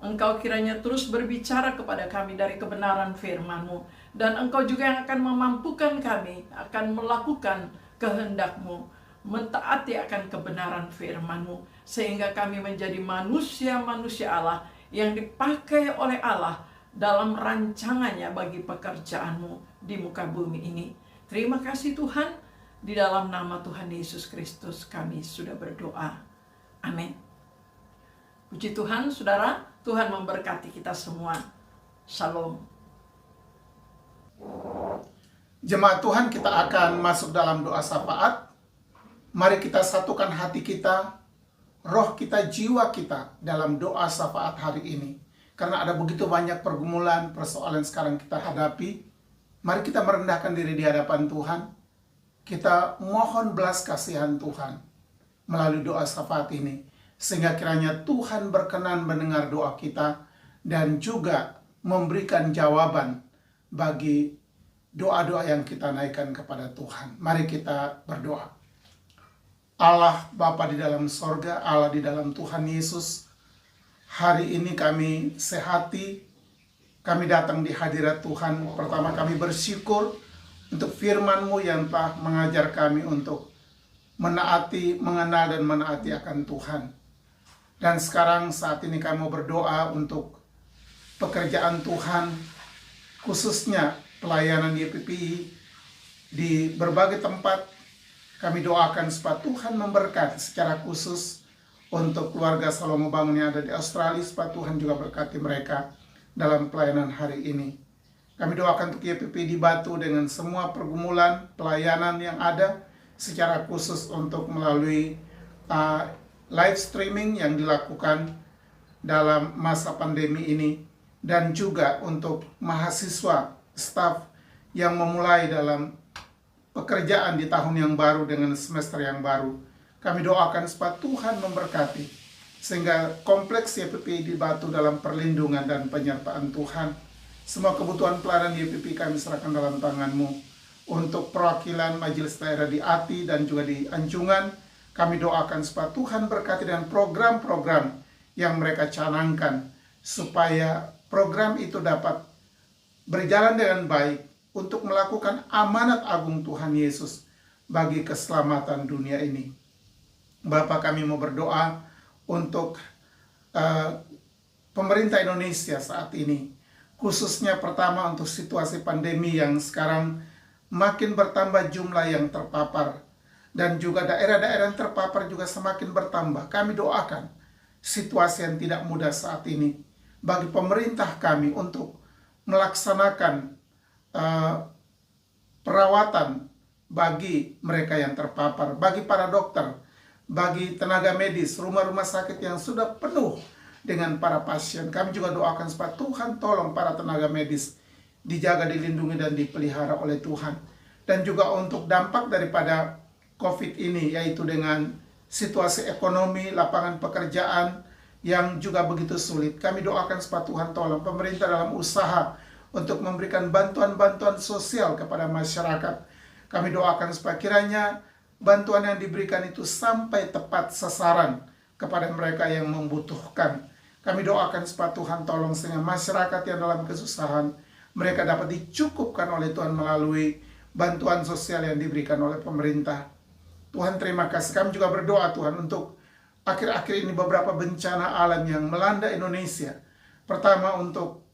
Speaker 4: Engkau kiranya terus berbicara kepada kami dari kebenaran firman-Mu. Dan Engkau juga yang akan memampukan kami, akan melakukan kehendak-Mu, mentaati akan kebenaran firman-Mu, sehingga kami menjadi manusia-manusia Allah yang dipakai oleh Allah dalam rancangannya bagi pekerjaan-Mu di muka bumi ini. Terima kasih Tuhan, di dalam nama Tuhan Yesus Kristus kami sudah berdoa. Amin. Puji Tuhan, saudara, Tuhan memberkati kita semua. Shalom.
Speaker 2: Jemaat Tuhan, kita akan masuk dalam doa syafaat. Mari kita satukan hati kita, roh kita, jiwa kita dalam doa syafaat hari ini. Karena ada begitu banyak pergumulan, persoalan sekarang kita hadapi. Mari kita merendahkan diri di hadapan Tuhan. Kita mohon belas kasihan Tuhan melalui doa syafaat ini. Sehingga kiranya Tuhan berkenan mendengar doa kita dan juga memberikan jawaban bagi doa-doa yang kita naikkan kepada Tuhan. Mari kita berdoa. Allah Bapa di dalam sorga, Allah di dalam Tuhan Yesus, hari ini kami sehati, kami datang di hadirat Tuhan. Pertama kami bersyukur untuk firman-Mu yang telah mengajar kami untuk menaati, mengenal dan menaati akan Tuhan. Dan sekarang saat ini kami mau berdoa untuk pekerjaan Tuhan, khususnya pelayanan YPPI di berbagai tempat. Kami doakan supaya Tuhan memberkati secara khusus untuk keluarga Salomo Bangun yang ada di Australia, supaya Tuhan juga berkati mereka dalam pelayanan hari ini. Kami doakan untuk YPPI di Batu dengan semua pergumulan pelayanan yang ada, secara khusus untuk melalui live streaming yang dilakukan dalam masa pandemi ini, dan juga untuk mahasiswa, staf yang memulai dalam pekerjaan di tahun yang baru dengan semester yang baru. Kami doakan supaya Tuhan memberkati, sehingga kompleks YPPI di Batu dalam perlindungan dan penyertaan Tuhan. Semua kebutuhan pelayanan YPPI kami serahkan dalam tangan-Mu. Untuk perwakilan majelis daerah di Ati dan juga di Anjungan, kami doakan supaya Tuhan berkati dengan program-program yang mereka canangkan, supaya program itu dapat berjalan dengan baik untuk melakukan amanat agung Tuhan Yesus bagi keselamatan dunia ini. Bapa, kami mau berdoa untuk pemerintah Indonesia saat ini, khususnya pertama untuk situasi pandemi yang sekarang makin bertambah jumlah yang terpapar, dan juga daerah-daerah yang terpapar juga semakin bertambah. Kami doakan situasi yang tidak mudah saat ini bagi pemerintah kami untuk melaksanakan perawatan bagi mereka yang terpapar, bagi para dokter, bagi tenaga medis, rumah-rumah sakit yang sudah penuh dengan para pasien. Kami juga doakan supaya Tuhan tolong para tenaga medis dijaga, dilindungi, dan dipelihara oleh Tuhan. Dan juga untuk dampak daripada COVID ini, yaitu dengan situasi ekonomi, lapangan pekerjaan yang juga begitu sulit. Kami doakan supaya Tuhan tolong pemerintah dalam usaha untuk memberikan bantuan-bantuan sosial kepada masyarakat. Kami doakan supaya kiranya bantuan yang diberikan itu sampai tepat sasaran kepada mereka yang membutuhkan. Kami doakan supaya Tuhan tolong sehingga masyarakat yang dalam kesusahan, mereka dapat dicukupkan oleh Tuhan melalui bantuan sosial yang diberikan oleh pemerintah. Tuhan terima kasih. Kami juga berdoa Tuhan untuk akhir-akhir ini beberapa bencana alam yang melanda Indonesia. Pertama untuk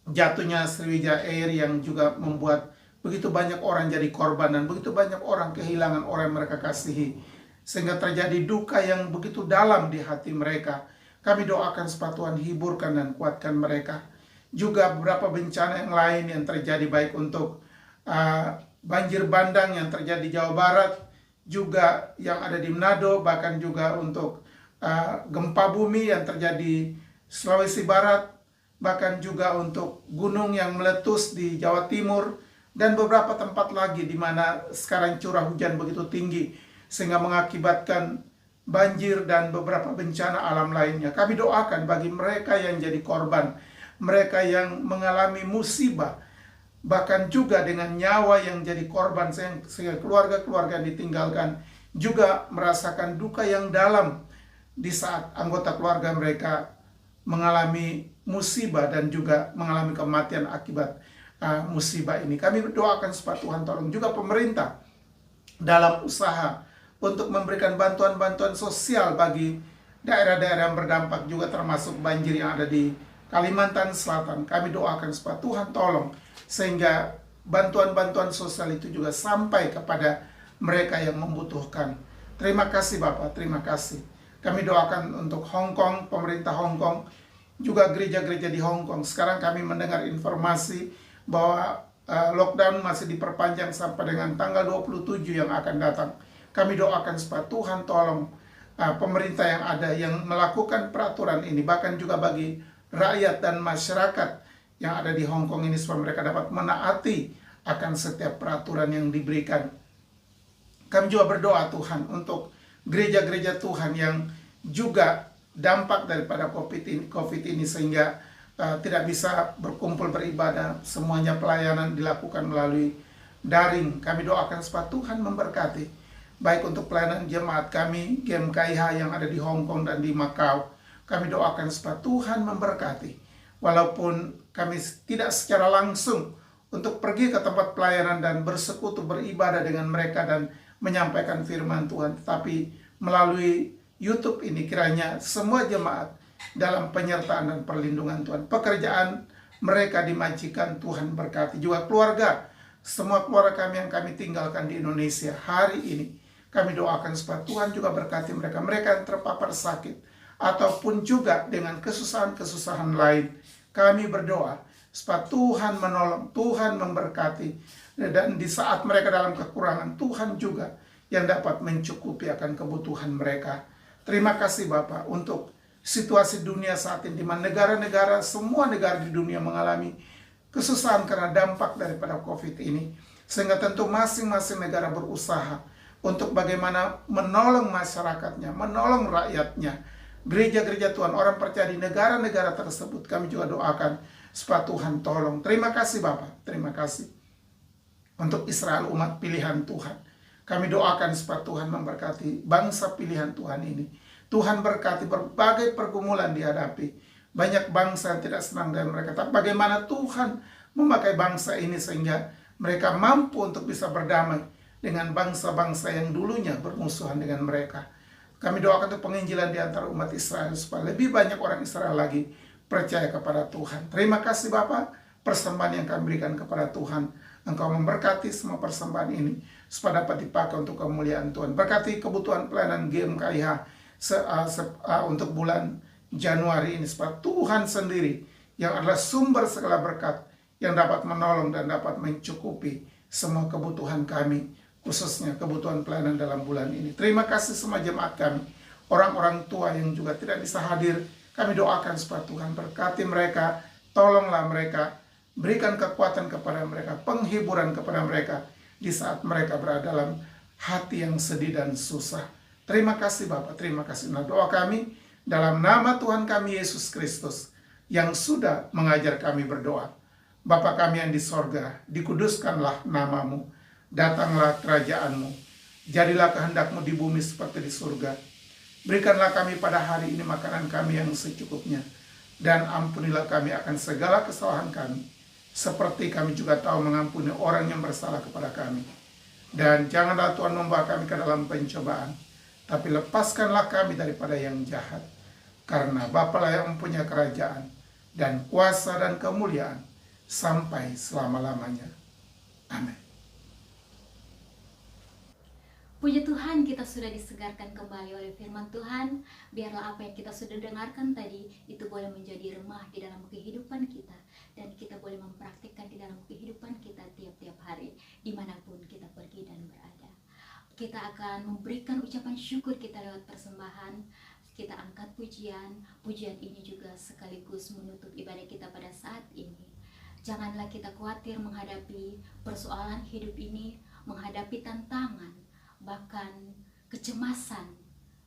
Speaker 2: jatuhnya Sriwijaya Air yang juga membuat begitu banyak orang jadi korban dan begitu banyak orang kehilangan orang yang mereka kasihi. Sehingga terjadi duka yang begitu dalam di hati mereka. Kami doakan supaya Tuhan hiburkan dan kuatkan mereka. Juga beberapa bencana yang lain yang terjadi baik untuk banjir bandang yang terjadi di Jawa Barat, juga yang ada di Manado, bahkan juga untuk gempa bumi yang terjadi Sulawesi Barat, bahkan juga untuk gunung yang meletus di Jawa Timur, dan beberapa tempat lagi di mana sekarang curah hujan begitu tinggi sehingga mengakibatkan banjir dan beberapa bencana alam lainnya. Kami doakan bagi mereka yang jadi korban, mereka yang mengalami musibah, bahkan juga dengan nyawa yang jadi korban, sehingga keluarga-keluarga yang ditinggalkan juga merasakan duka yang dalam di saat anggota keluarga mereka mengalami musibah dan juga mengalami kematian akibat musibah ini. Kami berdoakan supaya Tuhan tolong juga pemerintah dalam usaha untuk memberikan bantuan-bantuan sosial bagi daerah-daerah yang berdampak, juga termasuk banjir yang ada di Kalimantan Selatan. Kami doakan supaya Tuhan tolong sehingga bantuan-bantuan sosial itu juga sampai kepada mereka yang membutuhkan. Terima kasih Bapak, terima kasih. Kami doakan untuk Hong Kong, pemerintah Hong Kong, juga gereja-gereja di Hong Kong. Sekarang kami mendengar informasi bahwa lockdown masih diperpanjang sampai dengan tanggal 27 yang akan datang. Kami doakan supaya Tuhan tolong pemerintah yang ada yang melakukan peraturan ini, bahkan juga bagi rakyat dan masyarakat yang ada di Hong Kong ini, supaya mereka dapat menaati akan setiap peraturan yang diberikan. Kami juga berdoa Tuhan untuk gereja-gereja Tuhan yang juga dampak daripada COVID ini sehingga tidak bisa berkumpul beribadah, semuanya pelayanan dilakukan melalui daring. Kami doakan supaya Tuhan memberkati, baik untuk pelayanan jemaat kami, GMKIH yang ada di Hong Kong dan di Macau. Kami doakan supaya Tuhan memberkati. Walaupun kami tidak secara langsung untuk pergi ke tempat pelayanan dan bersekutu beribadah dengan mereka dan menyampaikan firman Tuhan, tetapi melalui YouTube ini kiranya semua jemaat dalam penyertaan dan perlindungan Tuhan. Pekerjaan mereka dimajikan, Tuhan berkati. Juga keluarga, semua keluarga kami yang kami tinggalkan di Indonesia hari ini, kami doakan supaya Tuhan juga berkati mereka. Mereka yang terpapar sakit ataupun juga dengan kesusahan-kesusahan lain, kami berdoa supaya Tuhan menolong, Tuhan memberkati, dan di saat mereka dalam kekurangan, Tuhan juga yang dapat mencukupi akan kebutuhan mereka. Terima kasih Bapak untuk situasi dunia saat ini, di mana negara-negara, semua negara di dunia mengalami kesusahan karena dampak daripada COVID ini. Sehingga tentu masing-masing negara berusaha untuk bagaimana menolong masyarakatnya, menolong rakyatnya. Gereja-gereja Tuhan, orang percaya di negara-negara tersebut, kami juga doakan supaya Tuhan tolong. Terima kasih Bapak, terima kasih untuk Israel, umat pilihan Tuhan. Kami doakan supaya Tuhan memberkati bangsa pilihan Tuhan ini. Tuhan berkati berbagai pergumulan dihadapi. Banyak bangsa yang tidak senang dengan mereka. Tapi bagaimana Tuhan memakai bangsa ini sehingga mereka mampu untuk bisa berdamai dengan bangsa-bangsa yang dulunya bermusuhan dengan mereka. Kami doakan untuk penginjilan di antara umat Israel supaya lebih banyak orang Israel lagi percaya kepada Tuhan. Terima kasih Bapak, persembahan yang kami berikan kepada Tuhan. Engkau memberkati semua persembahan ini supaya dapat dipakai untuk kemuliaan Tuhan. Berkati kebutuhan pelayanan GMKIH untuk bulan Januari ini, supaya Tuhan sendiri yang adalah sumber segala berkat yang dapat menolong dan dapat mencukupi semua kebutuhan kami, khususnya kebutuhan pelayanan dalam bulan ini. Terima kasih semua jemaat kami, orang-orang tua yang juga tidak bisa hadir. Kami doakan supaya Tuhan berkati mereka, tolonglah mereka Berikan kekuatan kepada mereka, penghiburan kepada mereka di saat mereka berada dalam hati yang sedih dan susah. Terima kasih Bapak, terima kasih. Nah, doa kami dalam nama Tuhan kami Yesus Kristus yang sudah mengajar kami berdoa. Bapa kami yang di sorga, dikuduskanlah namamu, datanglah kerajaanmu, jadilah kehendakmu di bumi seperti di surga. Berikanlah kami pada hari ini makanan kami yang secukupnya, dan ampunilah kami akan segala kesalahan kami, seperti kami juga tahu mengampuni orang yang bersalah kepada kami. Dan janganlah Tuhan membawa kami ke dalam pencobaan, tapi lepaskanlah kami daripada yang jahat. Karena Bapalah yang mempunyai kerajaan, dan kuasa dan kemuliaan, sampai selama-lamanya. Amin.
Speaker 1: Puji Tuhan, kita sudah disegarkan kembali oleh firman Tuhan. Biarlah apa yang kita sudah dengarkan tadi itu boleh menjadi remah di dalam kehidupan kita, dan kita boleh mempraktikkan di dalam kehidupan kita tiap-tiap hari dimanapun kita pergi dan berada. Kita akan memberikan ucapan syukur kita lewat persembahan. Kita angkat pujian. Pujian ini juga sekaligus menutup ibadah kita pada saat ini. Janganlah kita khawatir menghadapi persoalan hidup ini, menghadapi tantangan, bahkan kecemasan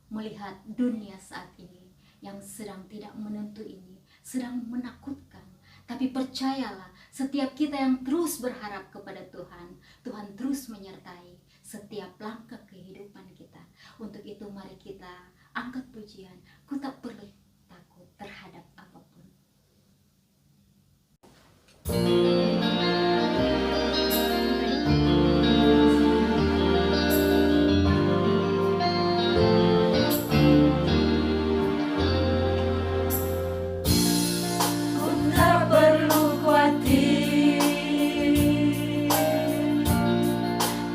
Speaker 1: melihat dunia saat ini yang sedang tidak menentu ini, sedang menakutkan. Tapi percayalah, setiap kita yang terus berharap kepada Tuhan, Tuhan terus menyertai setiap langkah kehidupan kita. Untuk itu mari kita angkat pujian. Ku tak perlu takut terhadap apapun.
Speaker 3: Tak perlu khawatir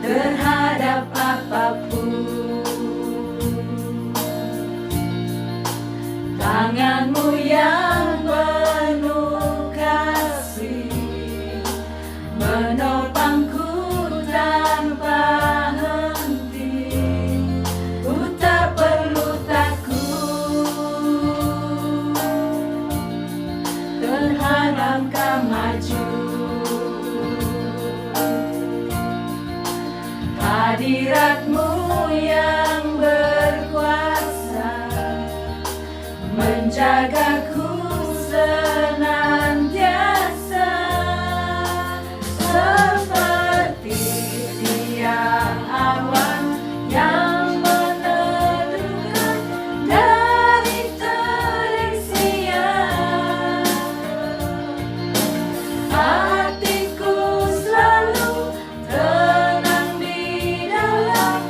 Speaker 3: terhadap apapun. Tanganmu yang penuh kasih menopangku tanpa henti. Ku tak perlu takut terhadap kemajuan. Hadiratmu yang berkuasa menjagaku senantiasa, seperti tiang awan yang meneduhkan dari terik siang. Hatiku selalu tenang di dalam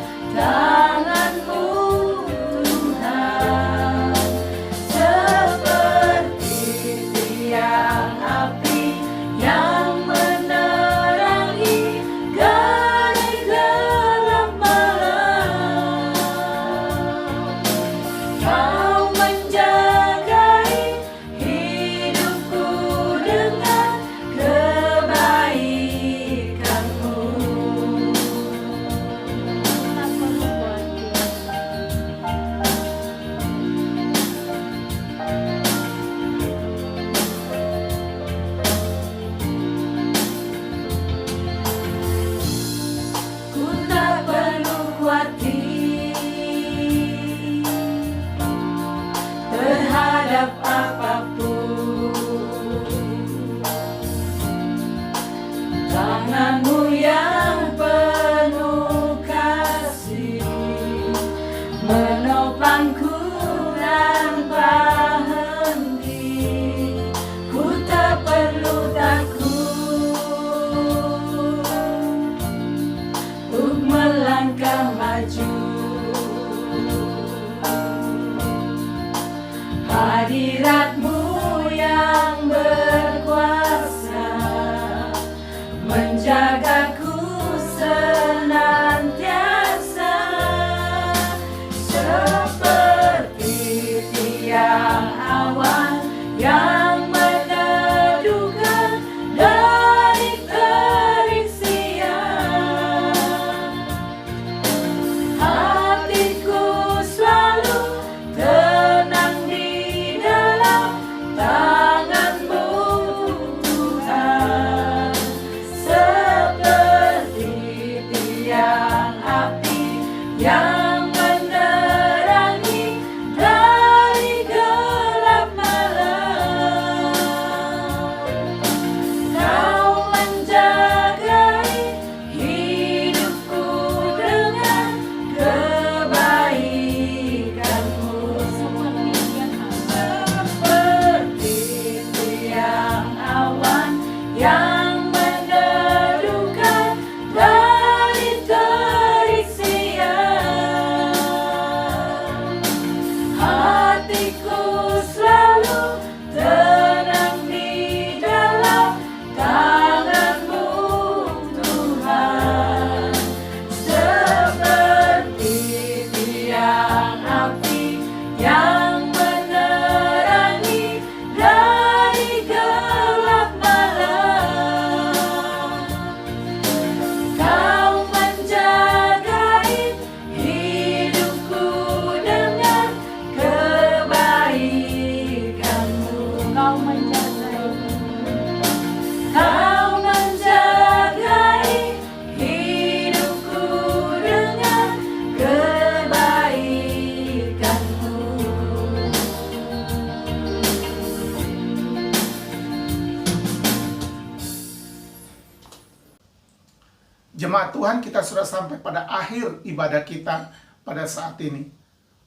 Speaker 2: Jemaat Tuhan, kita sudah sampai pada akhir ibadah kita pada saat ini.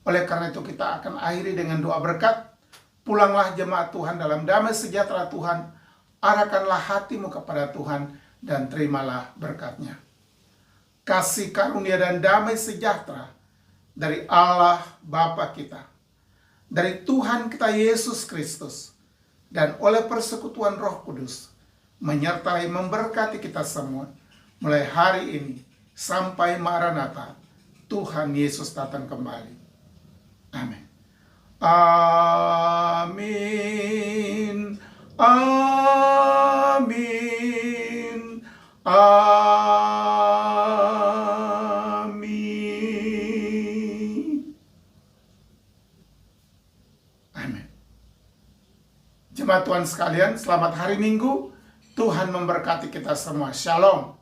Speaker 2: Oleh karena itu kita akan akhiri dengan doa berkat. Pulanglah jemaat Tuhan dalam damai sejahtera Tuhan. Arahkanlah hatimu kepada Tuhan dan terimalah berkat-Nya. Kasih karunia dan damai sejahtera dari Allah Bapa kita, dari Tuhan kita Yesus Kristus, dan oleh persekutuan Roh Kudus, menyertai memberkati kita semua, mulai hari ini sampai Maranatha, Tuhan Yesus datang kembali. Amin. Amin. Amin. Amin. Amin. Jemaat Tuhan sekalian, selamat hari Minggu. Tuhan memberkati kita semua. Shalom.